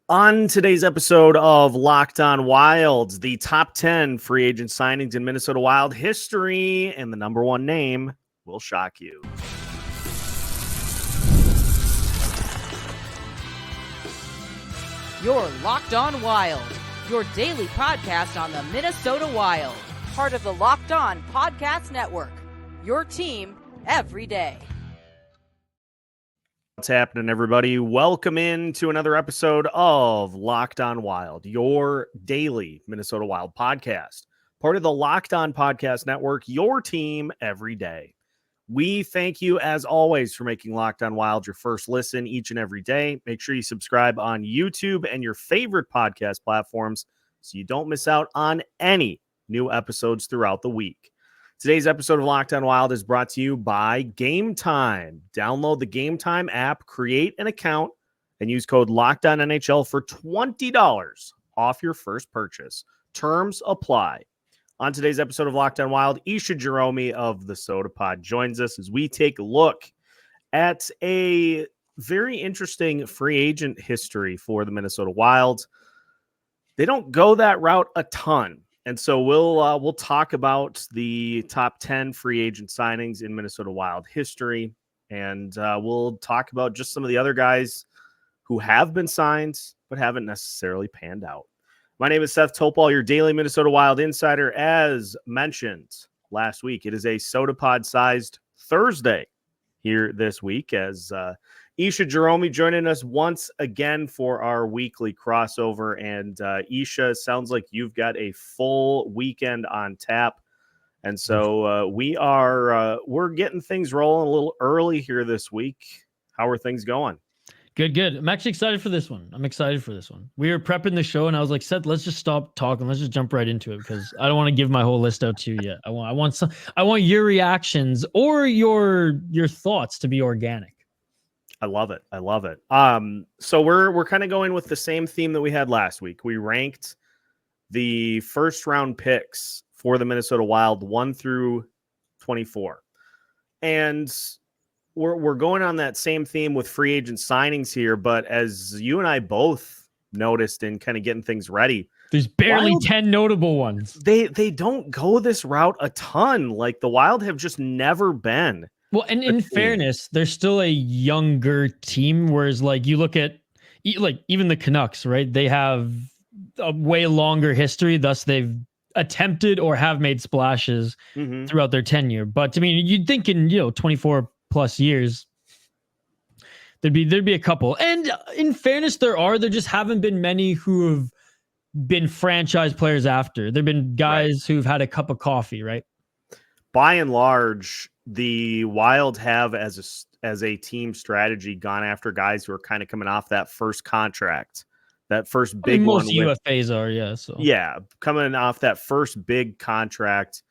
On today's episode of Locked On Wilds, the top 10 free agent signings in Minnesota Wild history, and the number one name will shock you. You're Locked On Wild, your daily podcast on the Minnesota Wild, part of the Locked On Podcast Network, your team every day. What's happening, everybody? Welcome in to another episode of Locked On Wild, your daily Minnesota Wild podcast, part of the Locked On Podcast Network, your team every day. We thank you, as always, for making Locked On Wild your first listen each and every day. Make sure you subscribe on YouTube and your favorite podcast platforms so you don't miss out on any new episodes throughout the week. Today's episode of Locked On Wild is brought to you by Game Time. Download the Game Time app, create an account, and use code LOCKEDONNHL for $20 off your first purchase. Terms apply. On today's episode of Locked On Wild, Isha Jahromi of the Sota Pod joins us as we take a look at a very interesting free agent history for the Minnesota Wild. They don't go that route a ton. And so we'll talk about the top 10 free agent signings in Minnesota Wild history, and we'll talk about just some of the other guys who have been signed but haven't necessarily panned out. My name is Seth Topol, your daily Minnesota Wild insider. As mentioned last week, it is a Sota Pod-sized Thursday here this week as Isha Jahromi joining us once again for our weekly crossover. And Isha, sounds like you've got a full weekend on tap. And so we're getting things rolling a little early here this week. How are things going? Good. I'm actually excited for this one. We were prepping the show and I was like, Seth, let's just stop talking. Let's just jump right into it because I don't want to give my whole list out to you yet. I want your reactions or your thoughts to be organic. I love it. So we're kind of going with the same theme that we had last week. We ranked the first round picks for the Minnesota Wild 1 through 24. And we're going on that same theme with free agent signings here, but as you and I both noticed in kind of getting things ready, there's barely Wild, 10 notable ones. They don't go this route a ton. Like the Wild have just never been. Well, and in fairness, they're still a younger team, whereas like you look at like even the Canucks, right? They have a way longer history, thus they've attempted or have made splashes throughout their tenure. But I mean, you'd think in 24 plus years there'd be a couple. And in fairness, there just haven't been many who have been franchise players after. There've been guys who've had a cup of coffee, right? By and large, the Wild have as a team strategy gone after guys who are kind of coming off that first contract, that first big one. Most UFAs are, yeah. So yeah, coming off that first big contract,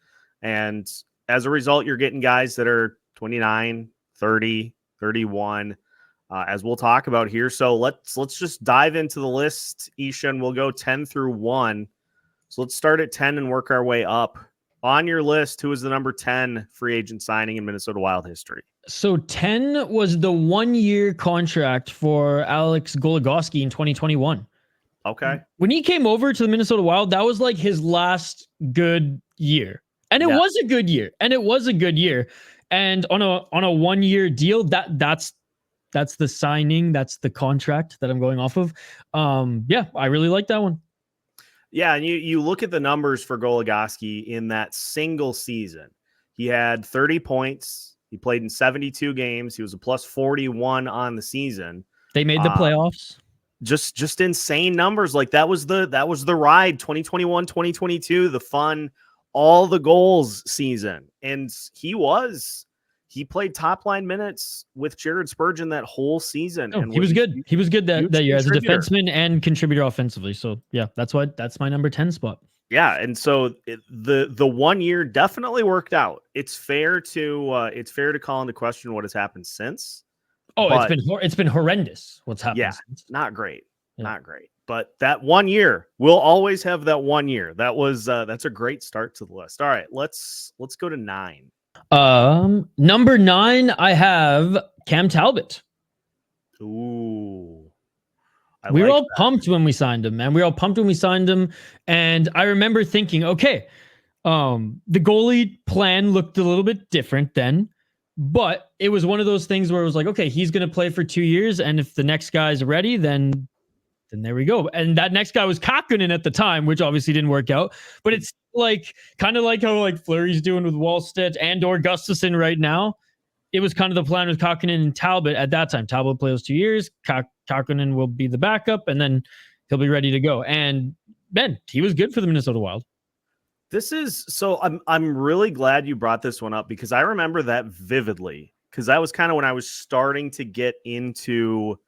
and as a result, you're getting guys that are 29, 30, 31, as we'll talk about here. So let's just dive into the list, Isha, and we'll go 10 through 1. So let's start at 10 and work our way up. On your list, who is the number 10 free agent signing in Minnesota Wild history? So 10 was the 1-year contract for Alex Goligoski in 2021. Okay. When he came over to the Minnesota Wild, that was like his last good year. And it was a good year. And on a 1-year deal, that's the signing, that's the contract that I'm going off of. I really like that one. Yeah, and you look at the numbers for Goligoski in that single season. He had 30 points. He played in 72 games. He was a plus 41 on the season. They made the playoffs. Just insane numbers. Like that was the ride, 2021, 2022, the fun, all the goals season. And he played top line minutes with Jared Spurgeon that whole season. And he was good. He was good that year as a defenseman and contributor offensively. So yeah, that's my number 10 spot. Yeah, and so the 1 year definitely worked out. It's fair to call into question what has happened since. Oh, it's been horrendous. What's happened? Yeah, since. Not great. Yeah. Not great. But that 1 year, we'll always have that 1 year. That's a great start to the list. All right, let's go to 9. Number 9, I have Cam Talbot. Ooh. We were all pumped when we signed him, man. We were all pumped when we signed him. And I remember thinking, okay, the goalie plan looked a little bit different then, but it was one of those things where it was like, okay, he's going to play for 2 years. And if the next guy's ready, then there we go. And that next guy was Kakkonen at the time, which obviously didn't work out. But it's like kind of like how like Fleury's doing with Wallstedt and or Gustafsson right now. It was kind of the plan with Kakkonen and Talbot at that time. Talbot plays 2 years. Kakkonen will be the backup, and then he'll be ready to go. And Ben, he was good for the Minnesota Wild. I'm really glad you brought this one up because I remember that vividly because that was kind of when I was starting to get into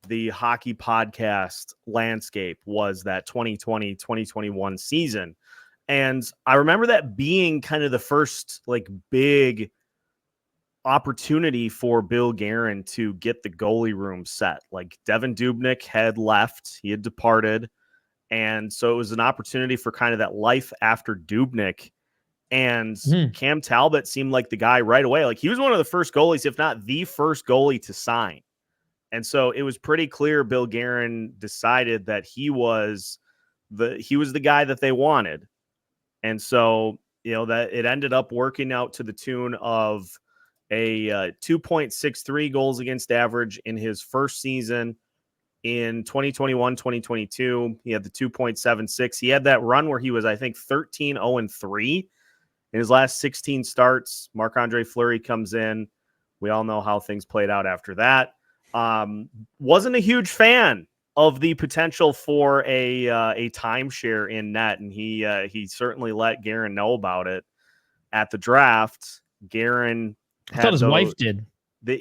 the hockey podcast landscape was that 2020, 2021 season. And I remember that being kind of the first like big opportunity for Bill Guerin to get the goalie room set. Like Devan Dubnyk had left, he had departed. And so it was an opportunity for kind of that life after Dubnyk. And Cam Talbot seemed like the guy right away. Like he was one of the first goalies, if not the first goalie to sign. And so it was pretty clear Bill Guerin decided that he was the guy that they wanted. And so, that it ended up working out to the tune of a 2.63 goals against average in his first season. In 2021, 2022, he had the 2.76. He had that run where he was, I think, 13-0-3 in his last 16 starts. Marc-Andre Fleury comes in. We all know how things played out after that. Wasn't a huge fan of the potential for a timeshare in net, and he certainly let Guerin know about it at the draft. Guerin, I thought his wife did. They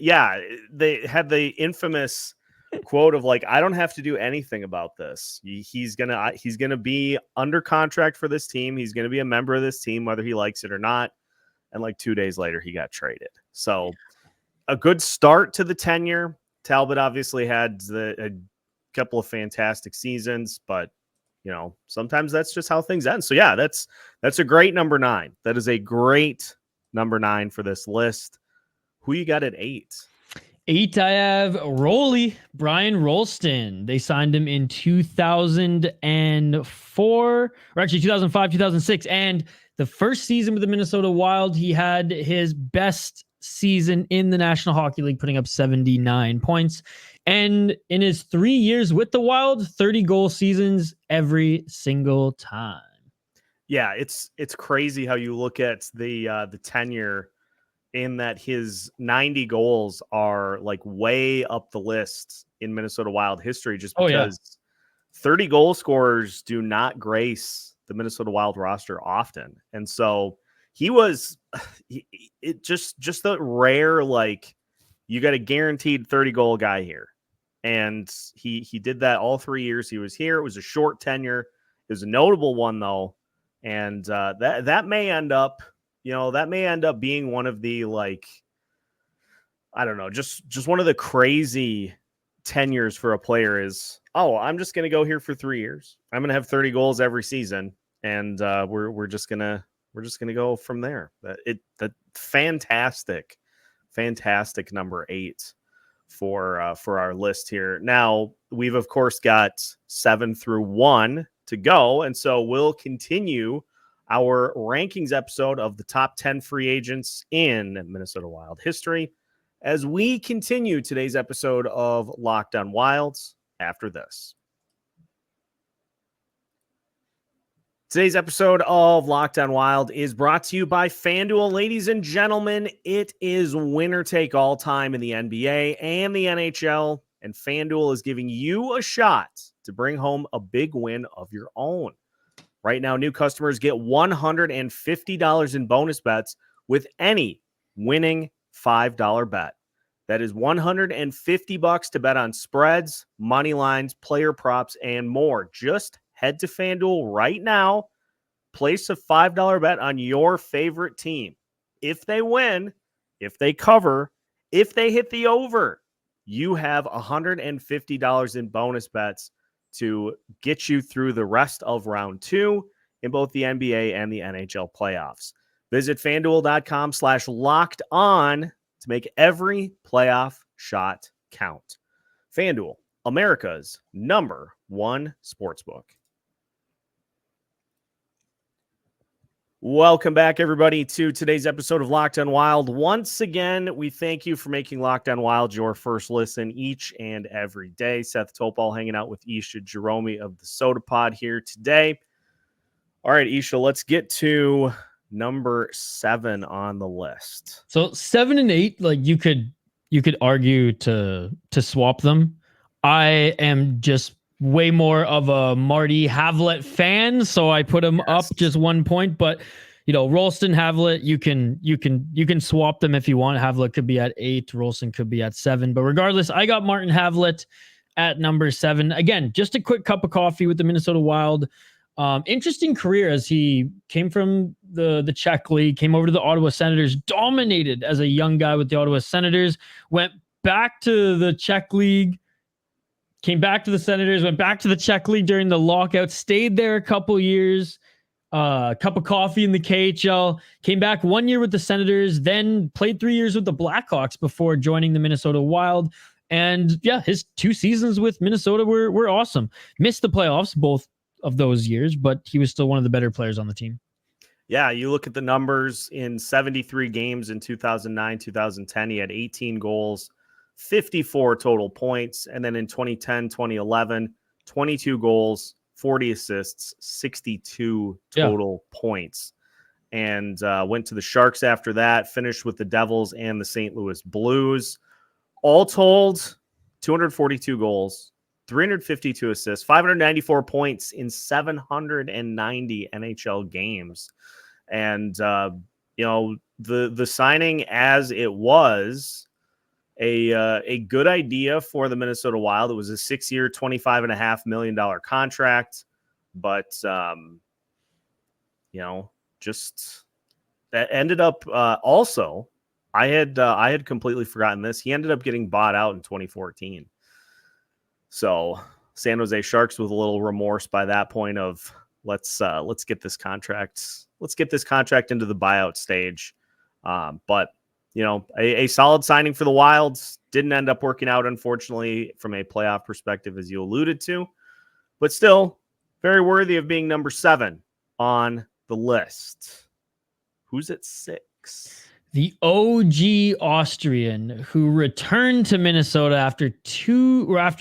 had the infamous quote of like, I don't have to do anything about this. He's gonna be under contract for this team. He's gonna be a member of this team, whether he likes it or not. And like 2 days later, he got traded. So a good start to the tenure. Talbot obviously had a couple of fantastic seasons, but sometimes that's just how things end. So yeah, that's a great number 9. That is a great number 9 for this list. Who you got at 8? 8, I have Brian Rolston. They signed him in 2004, or actually 2005, 2006. And the first season with the Minnesota Wild, he had his best season in the National Hockey League, putting up 79 points. And in his 3 years with the Wild, 30 goal seasons every single time. Yeah, it's crazy how you look at the tenure in that his 90 goals are like way up the list in Minnesota Wild history just because 30 goal scorers do not grace the Minnesota Wild roster often. And so he was just the rare, like, you got a guaranteed 30 goal guy here. And he did that all 3 years he was here. It was a short tenure. It was a notable one though. And that may end up, being one of the, like, I don't know, just one of the crazy tenures for a player is, I'm just going to go here for 3 years. I'm going to have 30 goals every season. And we're just going to go from there. That fantastic number 8 for our list here. Now we've of course got 7 through 1 to go. And so we'll continue our rankings episode of the top 10 free agents in Minnesota Wild history as we continue today's episode of Locked on Wilds after this. Today's episode of Locked on Wild is brought to you by FanDuel. Ladies and gentlemen, it is winner take all time in the NBA and the NHL, and FanDuel is giving you a shot to bring home a big win of your own. Right now, new customers get $150 in bonus bets with any winning $5 bet. That is $150 to bet on spreads, money lines, player props, and more. Just head to FanDuel right now. Place a $5 bet on your favorite team. If they win, if they cover, if they hit the over, you have $150 in bonus bets to get you through the rest of round 2 in both the NBA and the NHL playoffs. Visit FanDuel.com/locked on to make every playoff shot count. FanDuel, America's #1 sportsbook. Welcome back, everybody, to today's episode of Locked On Wild. Once again, we thank you for making Locked On Wild your first listen each and every day. Seth Topal hanging out with Isha Jahromi of the Sota Pod here today. All right, Isha, let's get to number 7 on the list. So 7 and 8, like you could argue to swap them. I am just way more of a Marty Havlat fan, so I put him up just 1 point. But Rolston, Havlat, you can swap them if you want. Havlat could be at 8, Rolston could be at 7. But regardless, I got Martin Havlat at number 7. Again, just a quick cup of coffee with the Minnesota Wild. Interesting career as he came from the Czech League, came over to the Ottawa Senators, dominated as a young guy with the Ottawa Senators, went back to the Czech League, came back to the Senators, went back to the Czech League during the lockout, stayed there a couple years, cup of coffee in the KHL, came back 1 year with the Senators, then played 3 years with the Blackhawks before joining the Minnesota Wild. And yeah, his 2 seasons with Minnesota were awesome. Missed the playoffs both of those years, but he was still one of the better players on the team. Yeah, you look at the numbers in 73 games in 2009, 2010, he had 18 goals, 54 total points. And then in 2010, 2011, 22 goals, 40 assists, 62 total points. And went to the Sharks after that, finished with the Devils and the St. Louis Blues. All told, 242 goals, 352 assists, 594 points in 790 NHL games. And, the signing as it was a good idea for the Minnesota Wild. It was a 6-year, $25.5 million contract, but, just that ended up also, I had completely forgotten this. He ended up getting bought out in 2014. So San Jose Sharks with a little remorse by that point of let's get this contract into the buyout stage. But a solid signing for the Wilds. Didn't end up working out, unfortunately, from a playoff perspective, as you alluded to, but still very worthy of being number 7 on the list. Who's at 6? The OG Austrian who returned to Minnesota after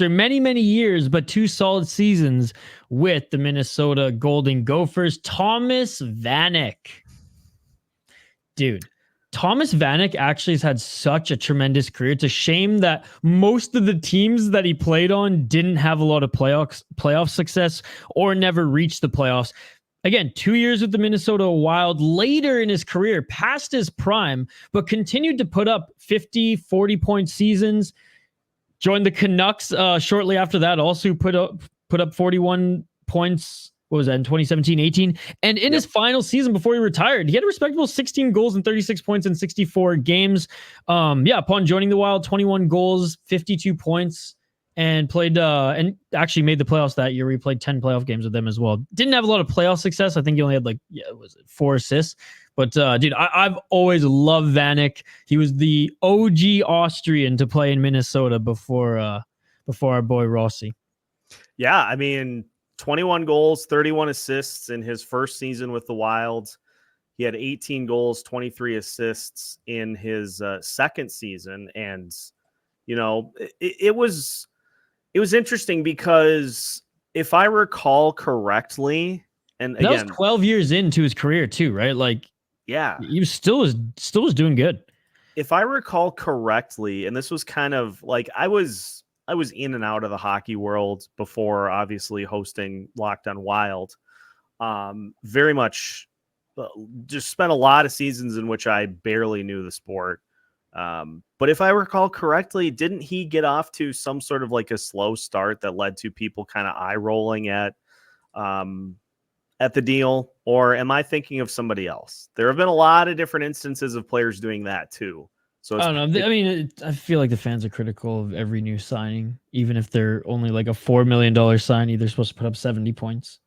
many, many years, but 2 solid seasons with the Minnesota Golden Gophers, Thomas Vanek. Dude, Thomas Vanek actually has had such a tremendous career. It's a shame that most of the teams that he played on didn't have a lot of playoff success or never reached the playoffs. Again, 2 years with the Minnesota Wild later in his career, past his prime, but continued to put up 50, 40-point seasons. Joined the Canucks shortly after that, also put up 41 points. What was that, in 2017-18? And in his final season before he retired, he had a respectable 16 goals and 36 points in 64 games. Upon joining the Wild, 21 goals, 52 points. And played and actually made the playoffs that year. We played 10 playoff games with them as well. Didn't have a lot of playoff success. I think he only had 4 assists. But dude, I've always loved Vanek. He was the OG Austrian to play in Minnesota before our boy Rossi. Yeah, I mean, 21 goals, 31 assists in his first season with the Wilds. He had 18 goals, 23 assists in his second season, and it was interesting because if I recall correctly, and again, that was 12 years into his career too, right? He was still doing good. If I recall correctly, and this was kind of like I was in and out of the hockey world before obviously hosting Locked On Wild. Very much just spent a lot of seasons in which I barely knew the sport. But if I recall correctly, didn't he get off to some sort of a slow start that led to people kind of eye rolling at the deal? Or am I thinking of somebody else? There have been a lot of different instances of players doing that too. So I don't know. I feel like the fans are critical of every new signing, even if they're only a $4 million signing. They're supposed to put up 70 points.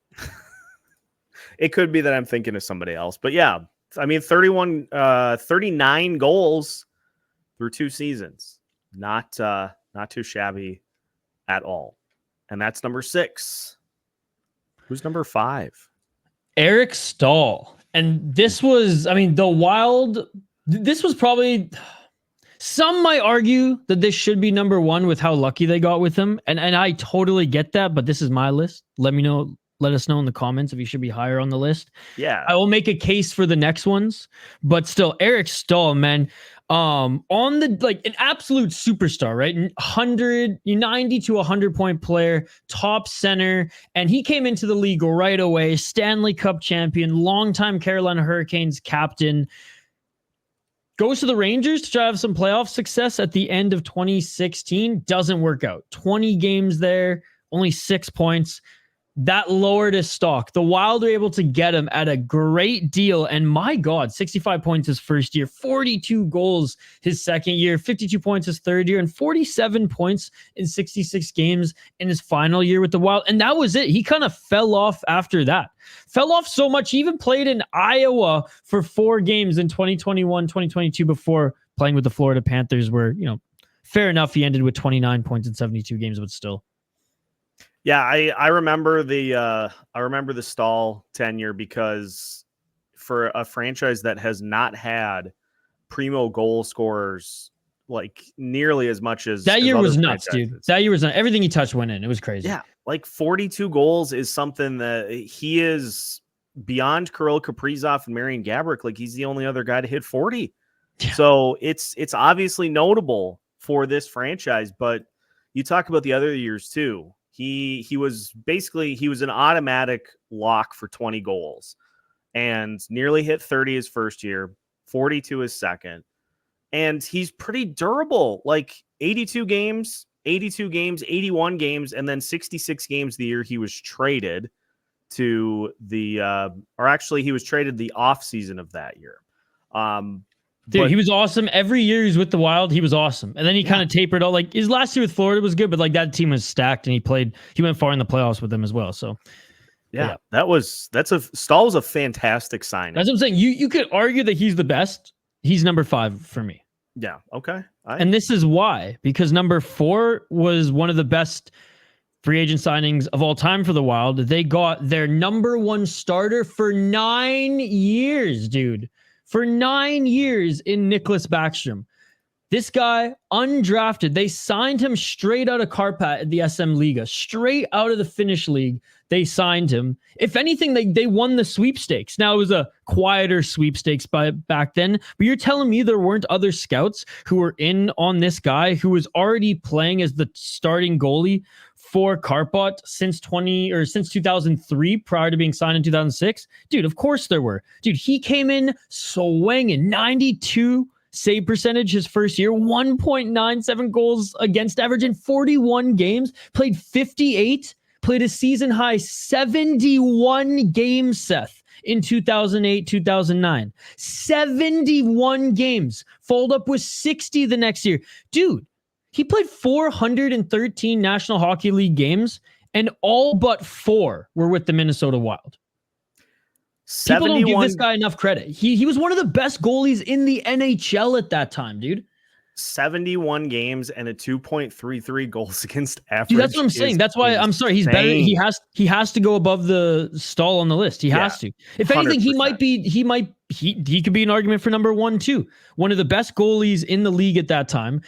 It could be that I'm thinking of somebody else, but yeah, I mean, 39 goals through 2 seasons. Not too shabby at all. And that's number 6. Who's number 5? Eric Staal. And this was, I mean, the Wild, this was probably, some might argue that this should be number 1 with how lucky they got with him. And I totally get that, but this is my list. Let us know in the comments if you should be higher on the list. Yeah. I will make a case for the next ones, but still, Eric Staal, man, on the, like, an absolute superstar, right? 90 to 100 point player, top center, and he came into the league right away. Stanley Cup champion, longtime Carolina Hurricanes captain. Goes to the Rangers to try to have some playoff success at the end of 2016. Doesn't work out. 20 games there, only 6 points. That lowered his stock. The Wild were able to get him at a great deal. And my God, 65 points his first year, 42 goals his second year, 52 points his third year, and 47 points in 66 games in his final year with the Wild. And that was it. He kind of fell off after that. Fell off so much. He even played in Iowa for 4 games in 2021, 2022 before playing with the Florida Panthers, where, you know, fair enough, he ended with 29 points in 72 games, but still. Yeah, I remember the Staal tenure, because for a franchise that has not had primo goal scorers like nearly as much as that year, was nuts, franchises. dude. That year was nuts. Everything he touched went in. It was crazy. Yeah, like 42 goals is something that he is beyond Kirill, Kaprizov, and Marian Gaborik. Like, he's the only other guy to hit 40. Yeah. So it's obviously notable for this franchise. But you talk about the other years too. He was an automatic lock for 20 goals and nearly hit 30 his first year, 42 his second. And he's pretty durable, like 82 games, 81 games, and then 66 games the year he was traded to he was traded the off season of that year. Dude, he was awesome. Every year he was with the Wild, he was awesome. And then he kind of tapered out. Like, his last year with Florida was good, but like, that team was stacked, and he went far in the playoffs with them as well. So yeah. Staal was a fantastic signing. That's what I'm saying. You could argue that he's the best. He's number 5 for me. Yeah. Okay. And this is why, because number 4 was one of the best free agent signings of all time for the Wild. They got their number 1 starter for 9 years, dude. For 9 years in Niklas Backstrom. This guy, undrafted, they signed him straight out of Karpat at the SM Liga, straight out of the Finnish league. They signed him. If anything, they won the sweepstakes. Now, it was a quieter sweepstakes back then, but you're telling me there weren't other scouts who were in on this guy who was already playing as the starting goalie for Karpat since 2003, prior to being signed in 2006? Dude, of course there were. Dude, he came in swinging, 92 save percentage his first year, 1.97 goals against average in 41 games, played 58, played a season high 71 games, Seth, in 2008, 2009. 71 games, followed up with 60 the next year. Dude, he played 413 National Hockey League games, and all but 4 were with the Minnesota Wild. People don't give this guy enough credit. He was one of the best goalies in the NHL at that time, dude. 71 games and a 2.33 goals against average. Dude, that's what I'm saying. That's why I'm sorry. He's better. He has to go above the Staal on the list. He has to. If anything, 100%. he could be an argument for number 1 too. One of the best goalies in the league at that time.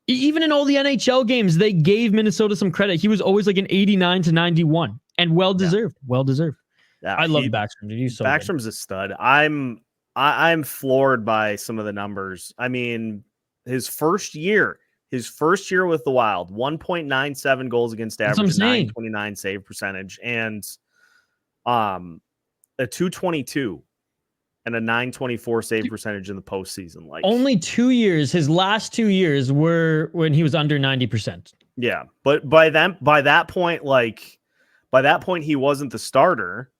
Even in all the NHL games, they gave Minnesota some credit. He was always like an 89 to 91, and well deserved. Yeah. Well deserved. Yeah, I love Backstrom. Dude, he's so Backstrom's good. A stud. I'm floored by some of the numbers. I mean, his first year with the Wild, 1.97 goals against average, 929 save percentage, and a 222 and a 924 save percentage in the postseason. Like, only 2 years. His last 2 years were when he was under 90%. Yeah, but by that point, he wasn't the starter.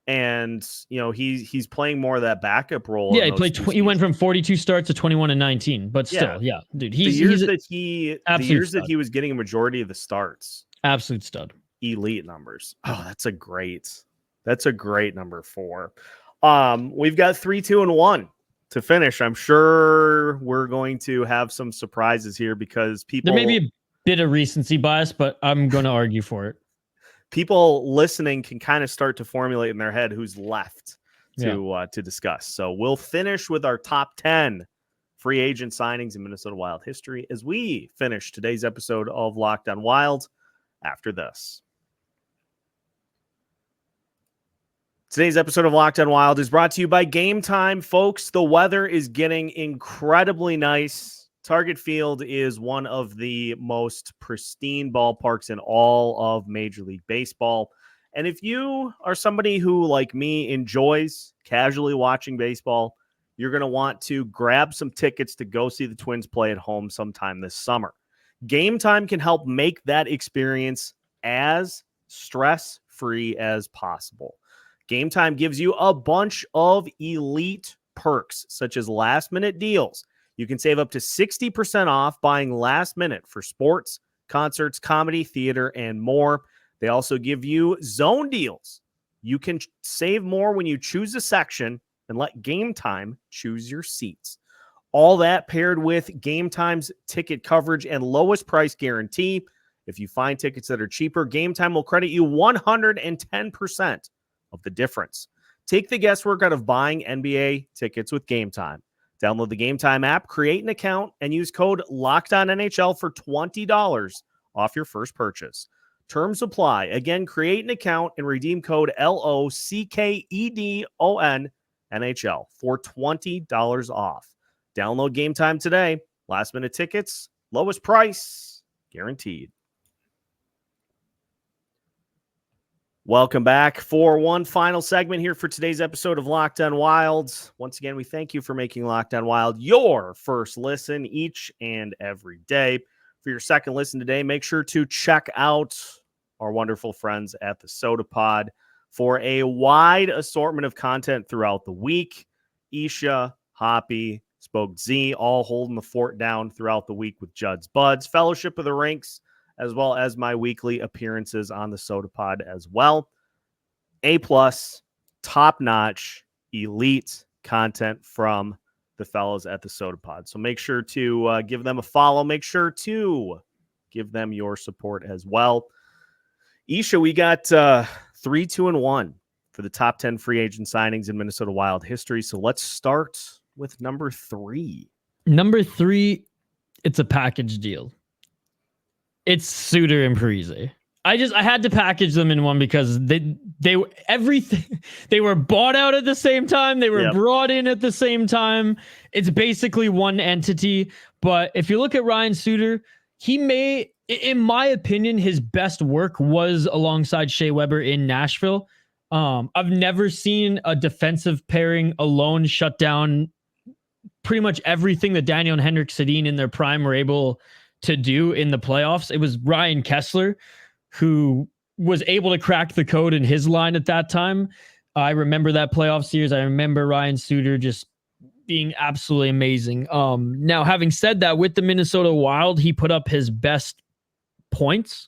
And, you know, he's playing more of that backup role. Yeah, he went from 42 starts to 21 and 19, but still, yeah, dude. The years that he was getting a majority of the starts. Absolute stud. Elite numbers. Oh, that's a great number 4. We've got 3, 2, and 1 to finish. I'm sure we're going to have some surprises here because people. There may be a bit of recency bias, but I'm going to argue for it. People listening can kind of start to formulate in their head who's left to discuss. So we'll finish with our top 10 free agent signings in Minnesota Wild history as we finish today's episode of Locked On Wild after this. Today's episode of Locked On Wild is brought to you by Game Time. Folks, the weather is getting incredibly nice. Target Field is one of the most pristine ballparks in all of Major League Baseball. And if you are somebody who, like me, enjoys casually watching baseball, you're going to want to grab some tickets to go see the Twins play at home sometime this summer. Game Time can help make that experience as stress-free as possible. Game Time gives you a bunch of elite perks, such as last-minute deals. You can save up to 60% off buying last minute for sports, concerts, comedy, theater, and more. They also give you zone deals. You can save more when you choose a section and let Game Time choose your seats. All that paired with Game Time's ticket coverage and lowest price guarantee. If you find tickets that are cheaper, Game Time will credit you 110% of the difference. Take the guesswork out of buying NBA tickets with Game Time. Download the Game Time app, create an account, and use code LOCKEDONNHL for $20 off your first purchase. Terms apply. Again, create an account and redeem code LOCKEDONNHL for $20 off. Download Game Time today. Last minute tickets, lowest price, guaranteed. Welcome back for one final segment here for today's episode of Locked On Wild. Once again, we thank you for making Locked On Wild your first listen each and every day. For your second listen today, make sure to check out our wonderful friends at the Sota Pod for a wide assortment of content throughout the week. Isha, Hoppy, Spoke Z, all holding the fort down throughout the week with Judd's Buds, Fellowship of the Rinks, as well as my weekly appearances on the Sota Pod as well. A+, top-notch, elite content from the fellows at the Sota Pod. So make sure to give them a follow. Make sure to give them your support as well. Isha, we got 3, 2, and 1 for the top 10 free agent signings in Minnesota Wild history. So let's start with number 3. Number 3, it's a package deal. It's Suter and Parise. I had to package them in one because they were everything. They were bought out at the same time. They were brought in at the same time. It's basically one entity. But if you look at Ryan Suter, he may, in my opinion, his best work was alongside Shea Weber in Nashville. I've never seen a defensive pairing alone shut down pretty much everything that Daniel and Henrik Sedin in their prime were able to do in the playoffs. It was Ryan Kessler who was able to crack the code in his line at that time. I remember that playoff series. I remember Ryan Suter just being absolutely amazing. Now, having said that, with the Minnesota Wild, he put up his best points,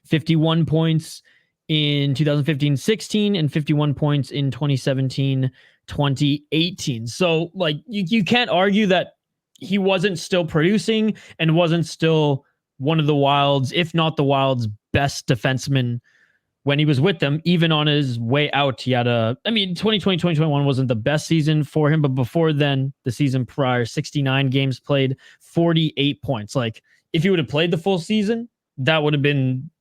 51 points in 2015-16 and 51 points in 2017-2018. So, like, you can't argue that he wasn't still producing and wasn't still one of the Wild's, if not the Wild's best defenseman when he was with them, even on his way out. He had 2020, 2021 wasn't the best season for him, but before then, the season prior, 69 games played, 48 points. Like, if he would have played the full season, that would have been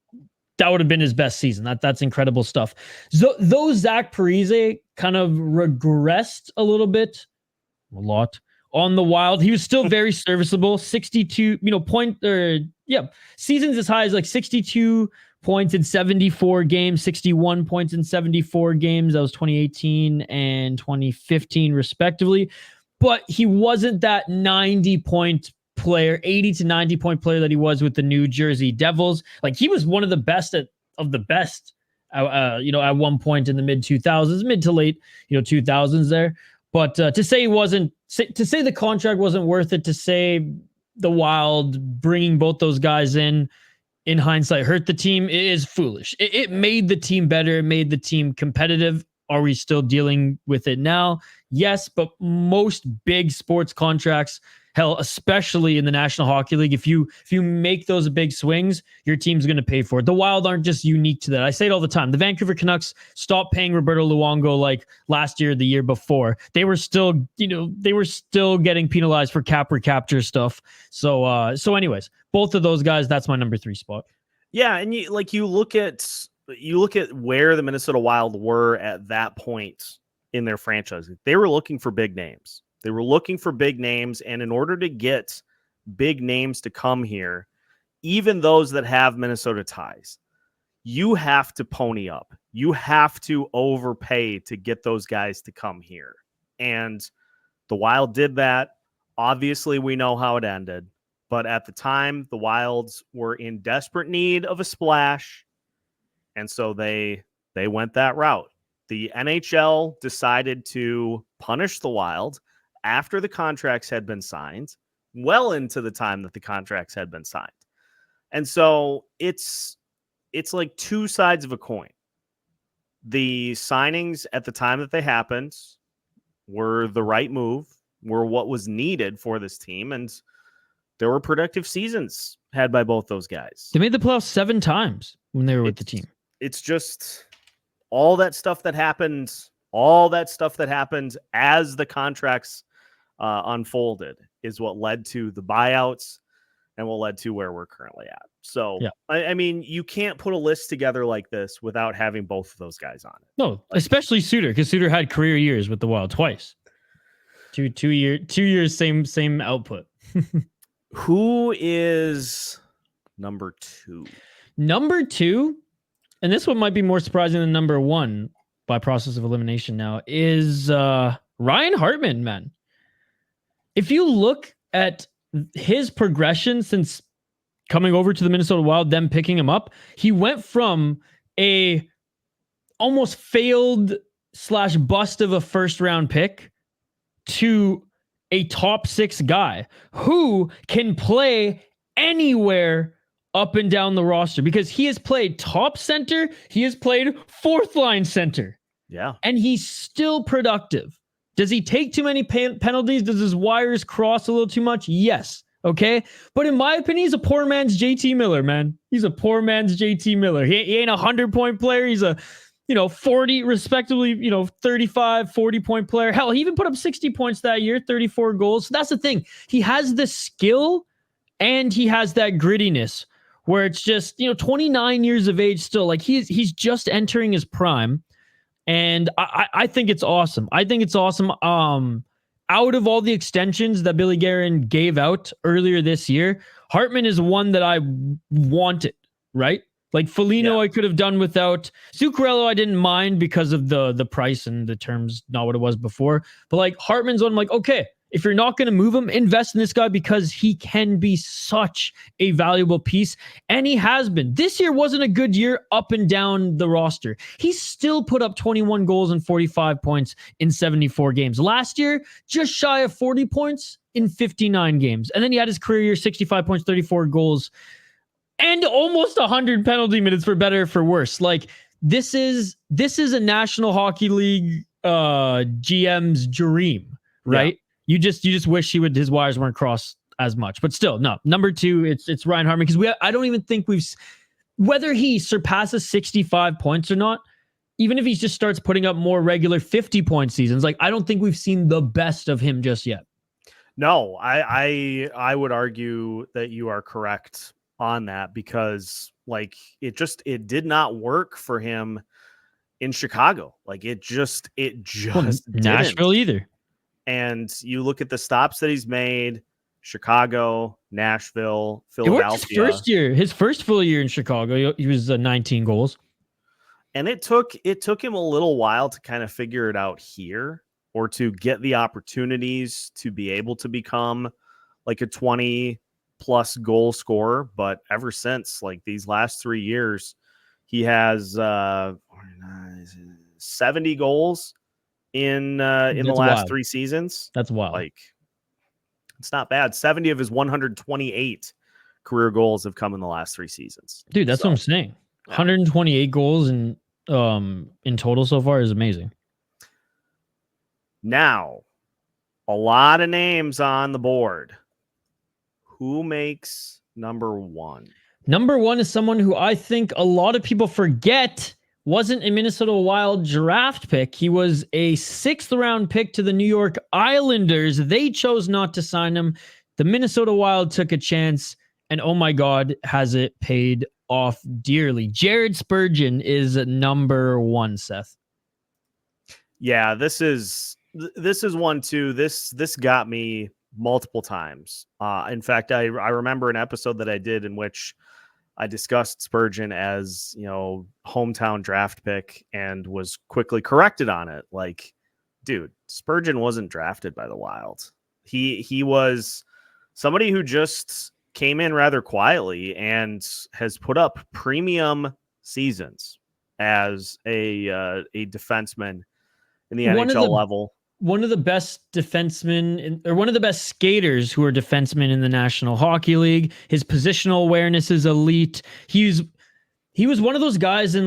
his best season. That's incredible stuff. So, though Zach Parise kind of regressed a lot on the Wild, he was still very serviceable. 62, seasons as high as like 62 points in 74 games, 61 points in 74 games. That was 2018 and 2015 respectively. But he wasn't that 90-point player, 80 to 90-point player that he was with the New Jersey Devils. Like, he was one of the best of the best, at one point in the mid to late, 2000s there. But to say the contract wasn't worth it, to say the Wild bringing both those guys in hindsight hurt the team, is foolish. It made the team better. It made the team competitive. Are we still dealing with it now? Yes, but most big sports contracts Hell, especially in the National Hockey League, if you make those big swings, your team's going to pay for it. The Wild aren't just unique to that. I say it all the time. The Vancouver Canucks stopped paying Roberto Luongo like last year, the year before. They were still, getting penalized for cap recapture stuff. So anyways, both of those guys, that's my number 3 spot. Yeah, and you look at where the Minnesota Wild were at that point in their franchise. They were looking for big names. And in order to get big names to come here, even those that have Minnesota ties, you have to pony up. You have to overpay to get those guys to come here. And the Wild did that. Obviously, we know how it ended. But at the time, the Wilds were in desperate need of a splash. And so they went that route. The NHL decided to punish the Wild after the contracts had been signed, well into the time that the contracts had been signed. And so it's like two sides of a coin. The signings at the time that they happened were the right move, were what was needed for this team. And there were productive seasons had by both those guys. They made the playoffs 7 times when they were with the team. It's just all that stuff that happened as the contracts unfolded is what led to the buyouts and what led to where we're currently at. So, yeah. I mean, you can't put a list together like this without having both of those guys on it. No, especially Suter, because Suter had career years with the Wild twice. 2 years, same output. Who is number 2? Number 2, and this one might be more surprising than number 1 by process of elimination now, is Ryan Hartman, man. If you look at his progression since coming over to the Minnesota Wild, them picking him up, he went from a almost failed / bust of a first round pick to a top 6 guy who can play anywhere up and down the roster, because he has played top center, he has played 4th line center. Yeah. And he's still productive. Does he take too many penalties? Does his wires cross a little too much? Yes. Okay. But in my opinion, he's a poor man's JT Miller, man. He's a poor man's JT Miller. He ain't a 100-point player. He's a 40, respectively, 35, 40-point player. Hell, he even put up 60 points that year, 34 goals. So that's the thing. He has the skill and he has that grittiness where it's just, 29 years of age still. Like he's just entering his prime. And I think it's awesome. Out of all the extensions that Billy Guerin gave out earlier this year, Hartman is one that I wanted, right? Like Foligno, I could have done without. Zuccarello, I didn't mind because of the price and the terms, not what it was before. But like Hartman's one, I'm like, okay, if you're not going to move him, invest in this guy because he can be such a valuable piece. And he has been. This year wasn't a good year up and down the roster. He still put up 21 goals and 45 points in 74 games. Last year, just shy of 40 points in 59 games. And then he had his career year, 65 points, 34 goals. And almost 100 penalty minutes, for better or for worse. Like this is a National Hockey League GM's dream, right? Yeah. You just wish his wires weren't crossed as much. But still, no. Number 2, it's Ryan Hartman, because I don't even think whether he surpasses 65 points or not, even if he just starts putting up more regular 50-point seasons, like I don't think we've seen the best of him just yet. No, I would argue that you are correct on that, because like it did not work for him in Chicago. Like it just Nashville either. And you look at the stops that he's made: Chicago, Nashville, Philadelphia. His first full year in Chicago, he was 19 goals. And it took him a little while to kind of figure it out here, or to get the opportunities to be able to become like a 20-plus goal scorer. But ever since, like these last 3 years, he has 70 goals in the last wild. 3 seasons. That's wild. Like it's not bad. 70 of his 128 career goals have come in the last 3 seasons. Dude, that's what I'm saying. 128 goals in total so far is amazing. Now, a lot of names on the board. Who makes number one? Number one is someone who I think a lot of people forget wasn't a Minnesota Wild draft pick. He was a 6th round pick to the New York Islanders. They chose not to sign him. The Minnesota Wild took a chance, and oh my God, has it paid off dearly. Jared Spurgeon is number one, Seth. Yeah, this is one too. This got me multiple times. In fact, I remember an episode that I did in which I discussed Spurgeon as, hometown draft pick and was quickly corrected on it. Like, dude, Spurgeon wasn't drafted by the Wild. He was somebody who just came in rather quietly and has put up premium seasons as a defenseman in the NHL level. One of the best defensemen or one of the best skaters who are defensemen in the National Hockey League. His positional awareness is elite. He was one of those guys in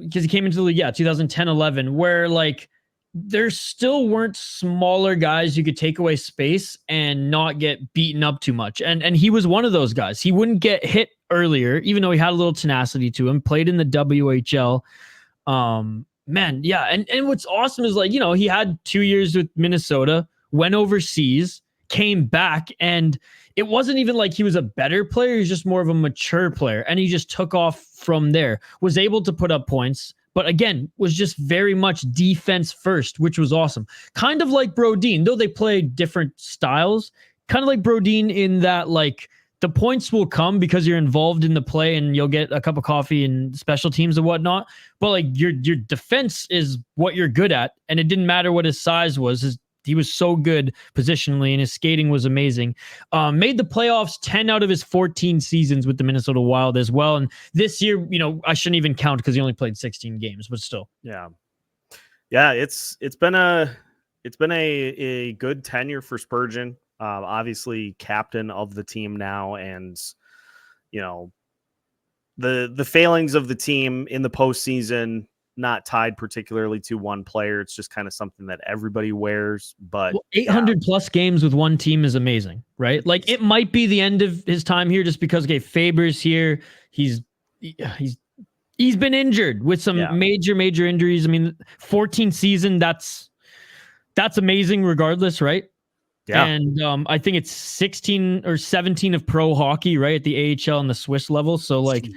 because he came into the league, 2010, 11, where there still weren't smaller guys you could take away space and not get beaten up too much. And he was one of those guys. He wouldn't get hit earlier, even though he had a little tenacity to him, played in the WHL. Man, yeah. And what's awesome is he had 2 years with Minnesota, went overseas, came back, and it wasn't even like he was a better player. He was just more of a mature player. And he just took off from there, was able to put up points, but again, was just very much defense first, which was awesome. Kind of like Brodin, though they play different styles, kind of like Brodin in that the points will come because you're involved in the play and you'll get a cup of coffee and special teams and whatnot. But your defense is what you're good at. And it didn't matter what his size was. He was so good positionally and his skating was amazing. Made the playoffs 10 out of his 14 seasons with the Minnesota Wild as well. And this year, I shouldn't even count because he only played 16 games, but still. Yeah. Yeah. It's been a good tenure for Spurgeon. Obviously captain of the team now, and the failings of the team in the postseason not tied particularly to one player. It's just kind of something that everybody wears. But 800 plus games with one team is amazing, right? It might be the end of his time here just because Faber's here. He's been injured with some major injuries. I mean, 14 season, that's amazing regardless, right? Yeah. And I think it's 16 or 17 of pro hockey, right, at the AHL and the Swiss level. So Jeez.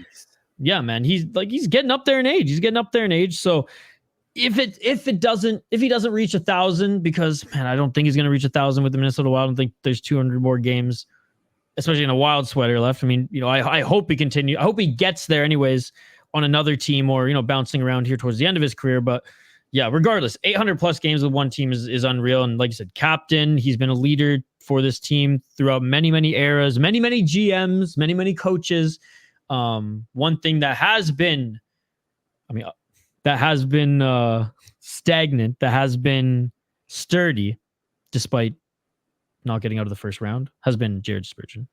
Yeah, man, he's getting up there in age. So if he doesn't reach 1,000, because man, I don't think he's going to reach 1,000 with the Minnesota Wild. I don't think there's 200 more games, especially in a Wild sweater left. I mean, I hope he continue. I hope he gets there anyways on another team or bouncing around here towards the end of his career, but. Yeah, regardless, 800 plus games with one team is unreal. And like you said, captain, he's been a leader for this team throughout many eras, many GMs, many coaches. One thing that has been, stagnant, that has been sturdy, despite not getting out of the first round, has been Jared Spurgeon.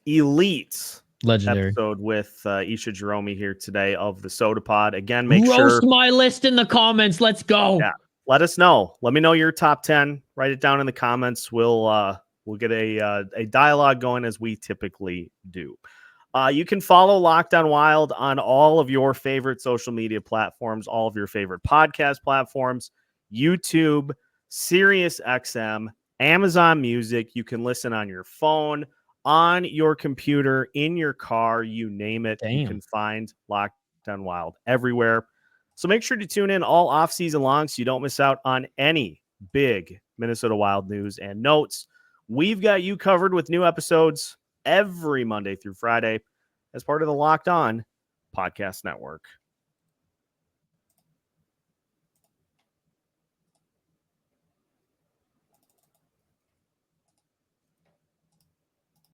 Elite. Legendary episode with Isha Jahromi here today of the Sota Pod. Again, roast my list in the comments. Let's go. Yeah, let us know. Let me know your top 10. Write it down in the comments. We'll get a dialogue going as we typically do. You can follow Locked On Wild on all of your favorite social media platforms, all of your favorite podcast platforms, YouTube, SiriusXM, Amazon Music. You can listen on your phone, on your computer, in your car, you name it. Damn. You can find Locked On Wild everywhere. So make sure to tune in all offseason long so you don't miss out on any big Minnesota Wild news and notes. We've got you covered with new episodes every Monday through Friday as part of the Locked On Podcast Network.